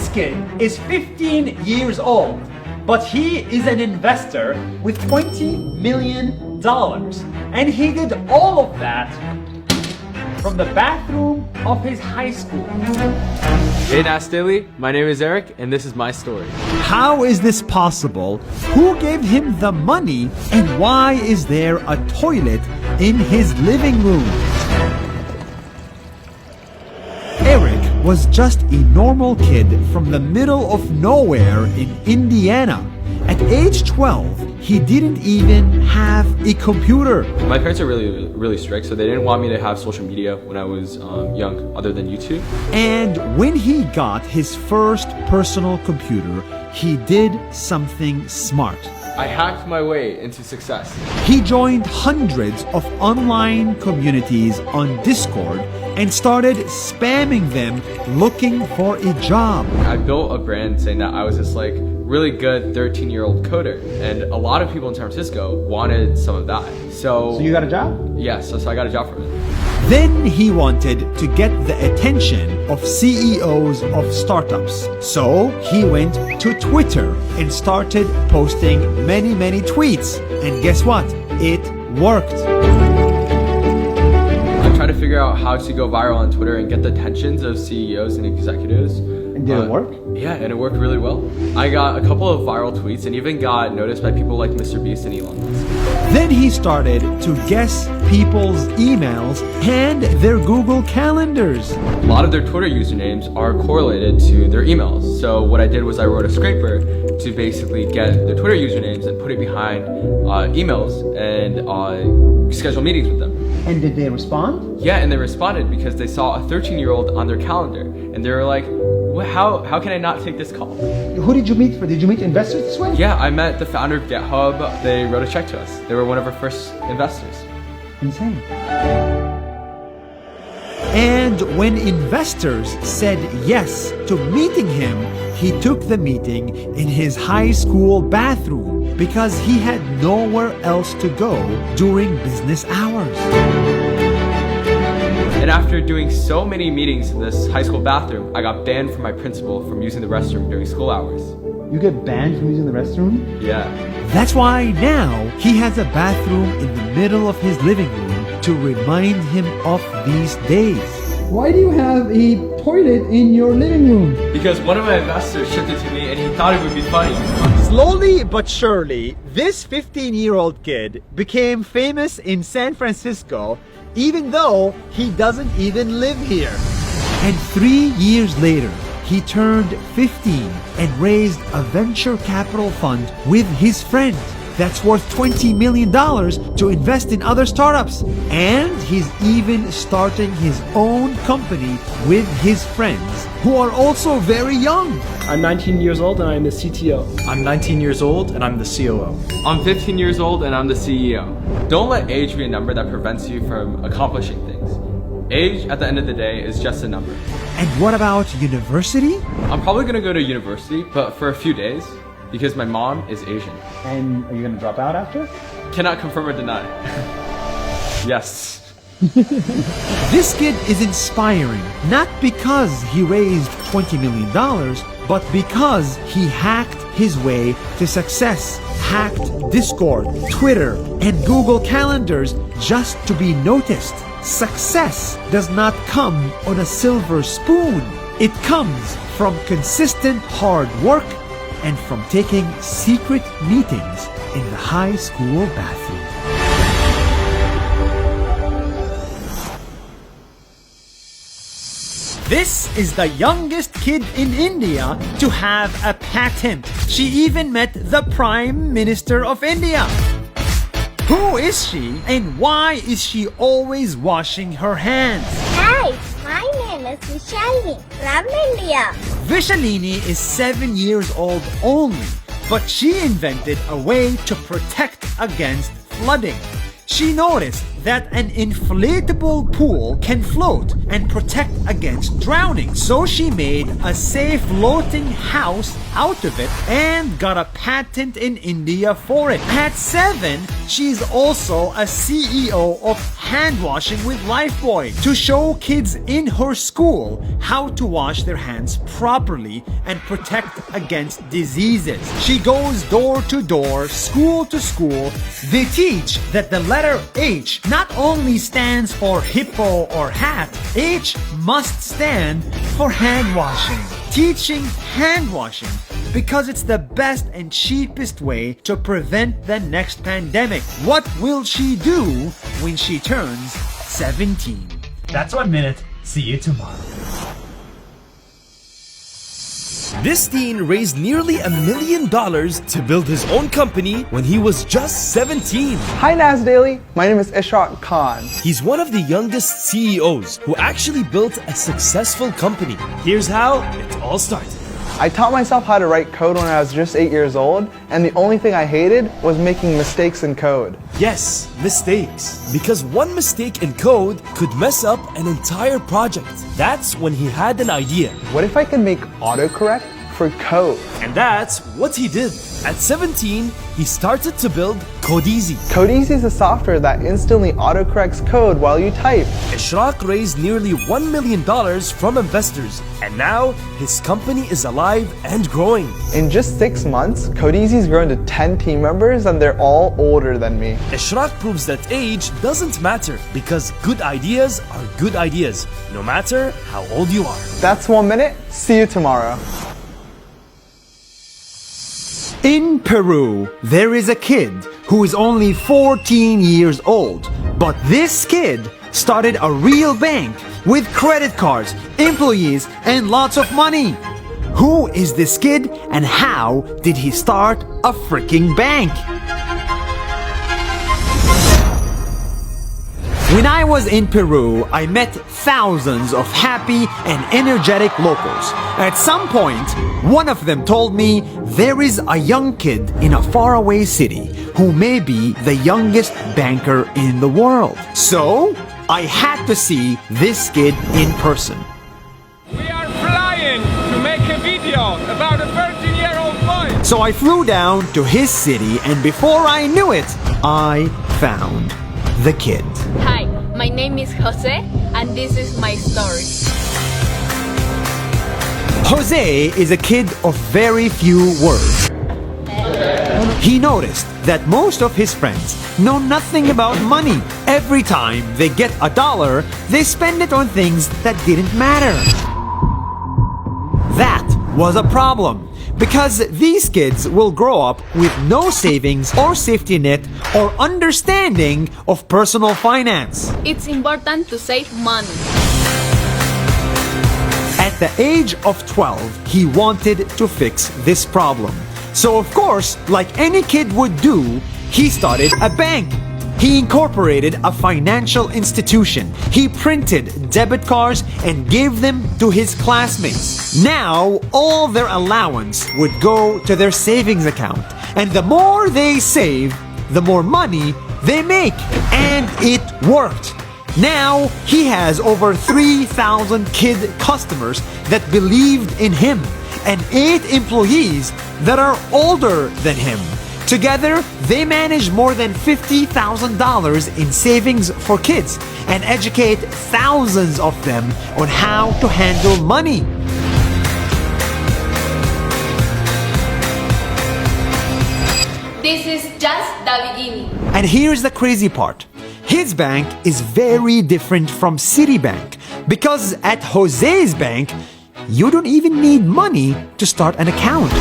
This kid is 15 years old, but he is an investor with $20 million. And he did all of that from the bathroom of his high school. Hey Nas Daily, my name is Eric and this is my story. How is this possible? Who gave him the money? And why is there a toilet in his living room? Eric was just a normal kid from the middle of nowhere in Indiana. At age 12, he didn't even have a computer. My parents are really strict, so they didn't want me to have social media when I was young, other than YouTube. And when he got his first personal computer, he did something smart. I hacked my way into success. He joined hundreds of online communities on Discord and started spamming them looking for a job. I built a brand saying that I was this like really good 13-year-old coder, and a lot of people in San Francisco wanted some of that. So you got a job? Yes, so I got a job from it. Then he wanted to get the attention of CEOs of startups. So he went to Twitter and started posting many tweets. And guess what? It worked. I tried to figure out how to go viral on Twitter and get the attentions of CEOs and executives. And did it work? Yeah, and it worked really well. I got a couple of viral tweets and even got noticed by people like Mr. Beast and Elon Musk. Then he started to guess people's emails and their Google calendars. A lot of their Twitter usernames are correlated to their emails. So what I did was I wrote a scraper to basically get their Twitter usernames and put it behind emails and schedule meetings with them. And did they respond? Yeah, and they responded because they saw a 13-year-old on their calendar and they were like, how can I not take this call? Who did you meet for? Did you meet investors this way? Yeah, I met the founder of GitHub. They wrote a check to us. They were one of our first investors. Insane. And when investors said yes to meeting him, he took the meeting in his high school bathroom because he had nowhere else to go during business hours. And after doing so many meetings in this high school bathroom, I got banned from my principal from using the restroom during school hours. You get banned from using the restroom? Yeah. That's why now he has a bathroom in the middle of his living room to remind him of these days. Why do you have a toilet in your living room? Because one of my investors shipped it to me and he thought it would be funny. Slowly but surely, this 15-year-old kid became famous in San Francisco even though he doesn't even live here. And 3 years later, he turned 15 and raised a venture capital fund with his friend that's worth $20 million to invest in other startups. And he's even starting his own company with his friends, who are also very young. I'm 19 years old and I'm the CTO. I'm 19 years old and I'm the COO. I'm 15 years old and I'm the CEO. Don't let age be a number that prevents you from accomplishing things. Age, at the end of the day, is just a number. And what about university? I'm probably gonna go to university, but for a few days, because my mom is Asian. And are you going to drop out after? Cannot confirm or deny. Yes. This kid is inspiring, not because he raised $20 million, but because he hacked his way to success. Hacked Discord, Twitter, and Google calendars just to be noticed. Success does not come on a silver spoon. It comes from consistent hard work and from taking secret meetings in the high school bathroom. This is the youngest kid in India to have a patent. She even met the Prime Minister of India. Who is she and why is she always washing her hands? Hi, my name is Vishalini from India. Vishalini is 7 years old only, but she invented a way to protect against flooding. She noticed that an inflatable pool can float and protect against drowning. So she made a safe floating house out of it and got a patent in India for it. At 7, she's also a CEO of hand washing with Lifebuoy to show kids in her school how to wash their hands properly and protect against diseases. She goes door to door, school to school. They teach that the letter H not only stands for hippo or hat, H must stand for hand washing. Teaching hand washing because it's the best and cheapest way to prevent the next pandemic. What will she do when she turns 17? That's 1 minute. See you tomorrow. This teen raised nearly $1 million to build his own company when he was just 17. Hi Nas Daily, my name is Ishraq Khan. He's one of the youngest CEOs who actually built a successful company. Here's how it all started. I taught myself how to write code when I was just 8 years old, and the only thing I hated was making mistakes in code. Yes, mistakes. Because one mistake in code could mess up an entire project. That's when he had an idea. What if I could make autocorrect for code? And that's what he did. At 17, he started to build Codeezy. Codeezy is a software that instantly autocorrects code while you type. Ishraq raised nearly $1 million from investors, and now his company is alive and growing. In just 6 months, Codeezy's grown to 10 team members and they're all older than me. Ishraq proves that age doesn't matter because good ideas are good ideas, no matter how old you are. That's 1 minute. See you tomorrow. In Peru, there is a kid who is only 14 years old. But this kid started a real bank with credit cards, employees, and lots of money. Who is this kid and how did he start a freaking bank? When I was in Peru, I met thousands of happy and energetic locals. At some point, one of them told me there is a young kid in a faraway city who may be the youngest banker in the world. So, I had to see this kid in person. We are flying to make a video about a 13-year-old boy. So I flew down to his city, and before I knew it, I found the kid. Hi, my name is Jose, and this is my story. Jose is a kid of very few words. He noticed that most of his friends know nothing about money. Every time they get $1, they spend it on things that didn't matter. That was a problem, because these kids will grow up with no savings or safety net or understanding of personal finance. It's important to save money. At the age of 12, he wanted to fix this problem. So of course, like any kid would do, he started a bank. He incorporated a financial institution. He printed debit cards and gave them to his classmates. Now, all their allowance would go to their savings account. And the more they save, the more money they make. And it worked. Now, he has over 3,000 kid customers that believed in him and 8 employees that are older than him. Together, they manage more than $50,000 in savings for kids and educate thousands of them on how to handle money. This is just the beginning. And here's the crazy part. His bank is very different from Citibank because at Jose's bank, you don't even need money to start an account.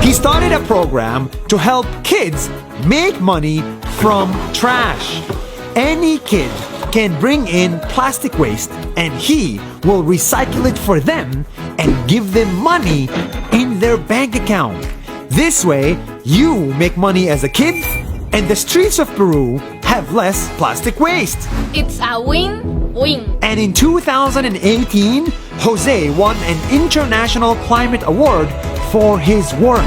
He started a program to help kids make money from trash. Any kid can bring in plastic waste and he will recycle it for them and give them money in their bank account. This way, you make money as a kid and the streets of Peru have less plastic waste. It's a win-win. And in 2018, Jose won an International Climate Award for his work.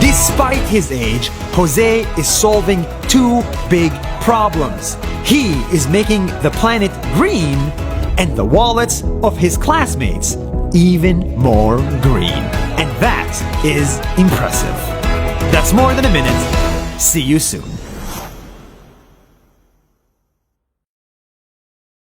Despite his age, Jose is solving two big problems. He is making the planet green and the wallets of his classmates even more green. And that is impressive. That's more than a minute. See you soon.